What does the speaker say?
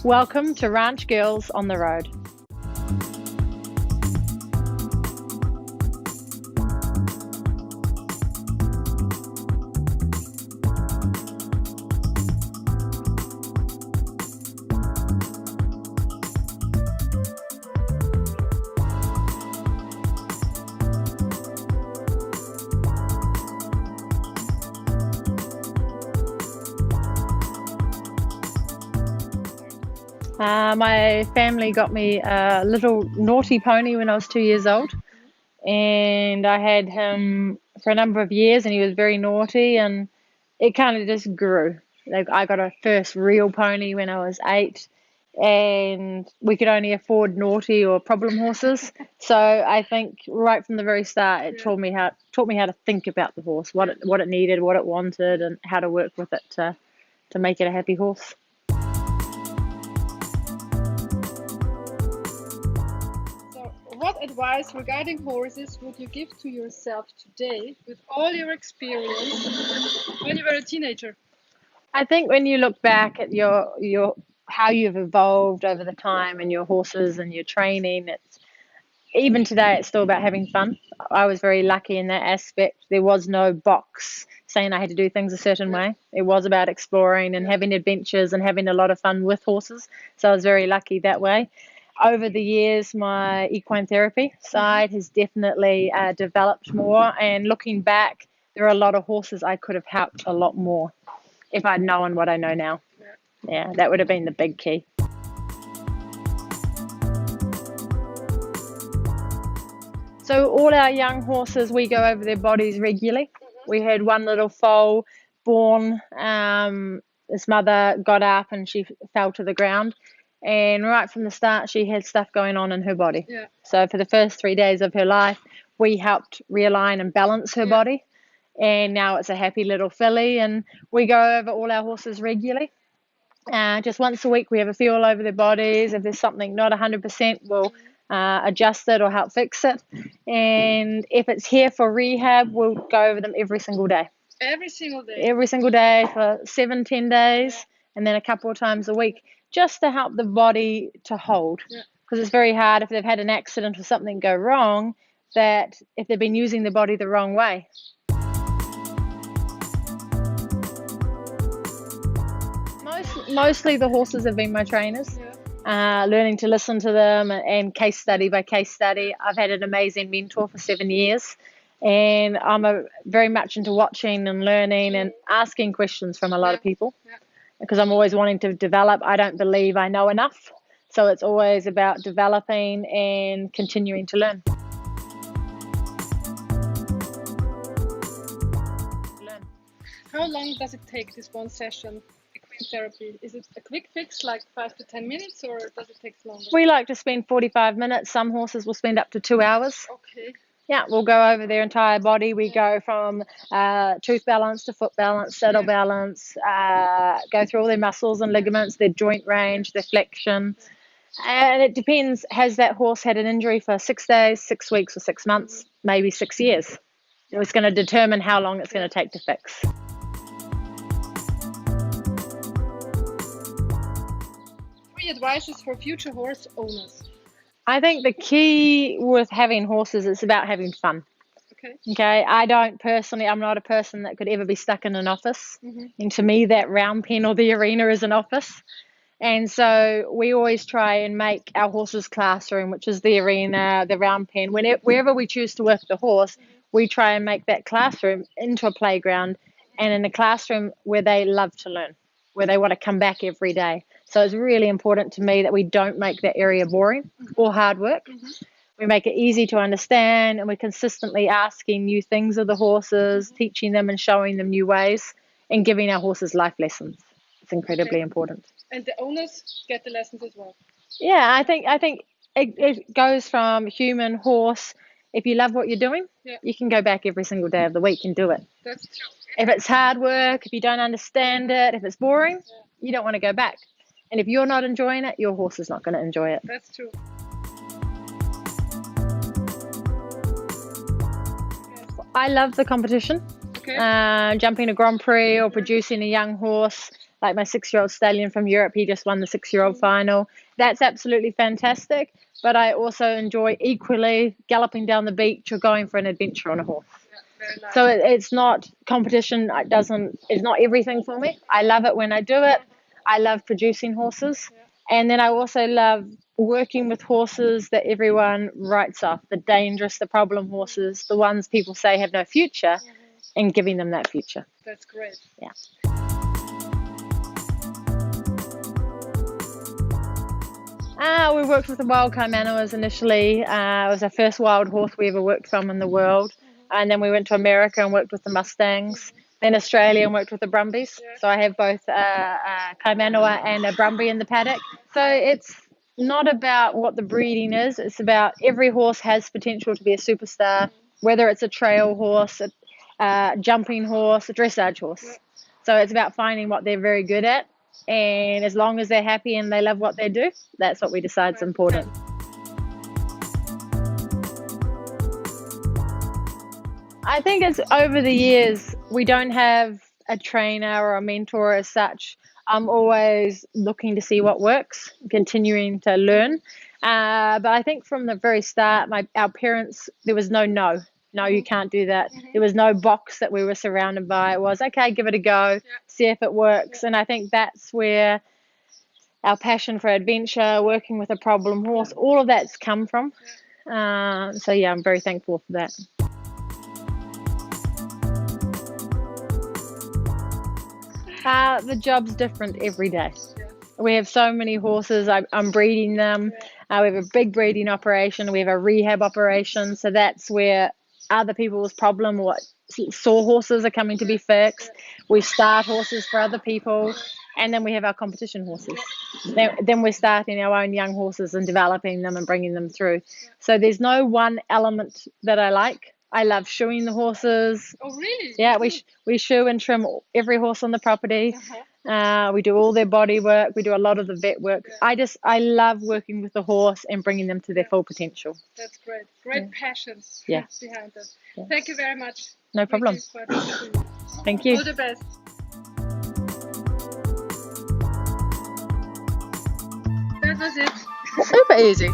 Welcome to Ranch Girls on the Road. My family got me a little naughty pony when I was 2 years old, and I had him for a number of years, and he was very naughty, and it kind of just grew. Like, I got a first real pony when I was 8, and we could only afford naughty or problem horses. So I think right from the very start, it taught me how to think about the horse, what it needed, what it wanted, and how to work with it to make it a happy horse. What advice regarding horses would you give to yourself today with all your experience when you were a teenager? I think when you look back at your how you've evolved over the time and your horses and your training, even today it's still about having fun. I was very lucky in that aspect. There was no box saying I had to do things a certain way. It was about exploring and having adventures and having a lot of fun with horses. So I was very lucky that way. Over the years, my equine therapy side has definitely developed more, and looking back, there are a lot of horses I could have helped a lot more if I'd known what I know now. Yeah, that would have been the big key. So all our young horses, we go over their bodies regularly. We had one little foal born. His mother got up and she fell to the ground. And right from the start, she had stuff going on in her body. Yeah. So for the first 3 days of her life, we helped realign and balance her body. And now it's a happy little filly. And we go over all our horses regularly. Just once a week, we have a feel over their bodies. If there's something not 100%, we'll adjust it or help fix it. And if it's here for rehab, we'll go over them every single day. Every single day? Every single day for 7-10 days, and then a couple of times a week, just to help the body to hold. Because it's very hard if they've had an accident or something go wrong, that if they've been using the body the wrong way. Mostly the horses have been my trainers. Learning to listen to them and case study by case study. I've had an amazing mentor for 7 years, and I'm very much into watching and learning and asking questions from a lot of people, because I'm always wanting to develop. I don't believe I know enough, so it's always about developing and continuing to learn. How long does it take, this one session? Therapy, is it a quick fix, like 5 to 10 minutes, or does it take longer? We like to spend 45 minutes. Some horses will spend up to 2 hours. Okay. Yeah, we'll go over their entire body. We go from tooth balance to foot balance, saddle balance, go through all their muscles and ligaments, their joint range, their flexion. And it depends, has that horse had an injury for 6 days, 6 weeks, or 6 months, maybe 6 years? It's going to determine how long it's going to take to fix. Advices for future horse owners? I think the key with having horses is about having fun. Okay. I'm not a person that could ever be stuck in an office. And to me, that round pen or the arena is an office. And so we always try and make our horse's classroom, which is the arena, the round pen, wherever we choose to work the horse, we try and make that classroom into a playground, and in a classroom where they love to learn, where they want to come back every day. So it's really important to me that we don't make that area boring or hard work. We make it easy to understand, and we're consistently asking new things of the horses, teaching them and showing them new ways, and giving our horses life lessons. It's incredibly important. And the owners get the lessons as well? Yeah, I think it goes from human, horse. If you love what you're doing, you can go back every single day of the week and do it. That's true. If it's hard work, if you don't understand it, if it's boring, you don't want to go back. And if you're not enjoying it, your horse is not going to enjoy it. That's true. I love the competition. jumping a Grand Prix or producing a young horse. Like my 6-year-old stallion from Europe, he just won the 6-year-old final. That's absolutely fantastic. But I also enjoy equally galloping down the beach or going for an adventure on a horse. Very nice. So it's not competition. It's not everything for me. I love it when I do it. I love producing horses. And then I also love working with horses that everyone writes off, the dangerous, the problem horses, the ones people say have no future, and giving them that future. That's great. Yeah. We worked with the wild Kaimanawas initially. It was our first wild horse we ever worked from in the world. And then we went to America and worked with the Mustangs. Then Australia and worked with the Brumbies. So I have both a Kaimanawa and a Brumby in the paddock. So it's not about what the breeding is. It's about every horse has potential to be a superstar, whether it's a trail horse, a jumping horse, a dressage horse. So it's about finding what they're very good at. And as long as they're happy and they love what they do, that's what we decide is important. I think it's over the years, we don't have a trainer or a mentor as such. I'm always looking to see what works, continuing to learn. But I think from the very start, our parents, there was no, you can't do that. There was no box that we were surrounded by. It was, okay, give it a go, see if it works. And I think that's where our passion for adventure, working with a problem horse, all of that's come from. So yeah, I'm very thankful for that. The job's different every day. We have so many horses. I'm breeding them. We have a big breeding operation. We have a rehab operation. So that's where other people's problem or sore horses are coming to be fixed. We start horses for other people. And then we have our competition horses. Then we're starting our own young horses and developing them and bringing them through. So there's no one element that I like. I love shoeing the horses. Oh, really? Yeah, we shoe and trim every horse on the property. We do all their body work. We do a lot of the vet work. I love working with the horse and bringing them to their full potential. That's great. Great passion behind it. Yeah. Thank you very much. No problem. Thank you. All the best. That was it. Super easy.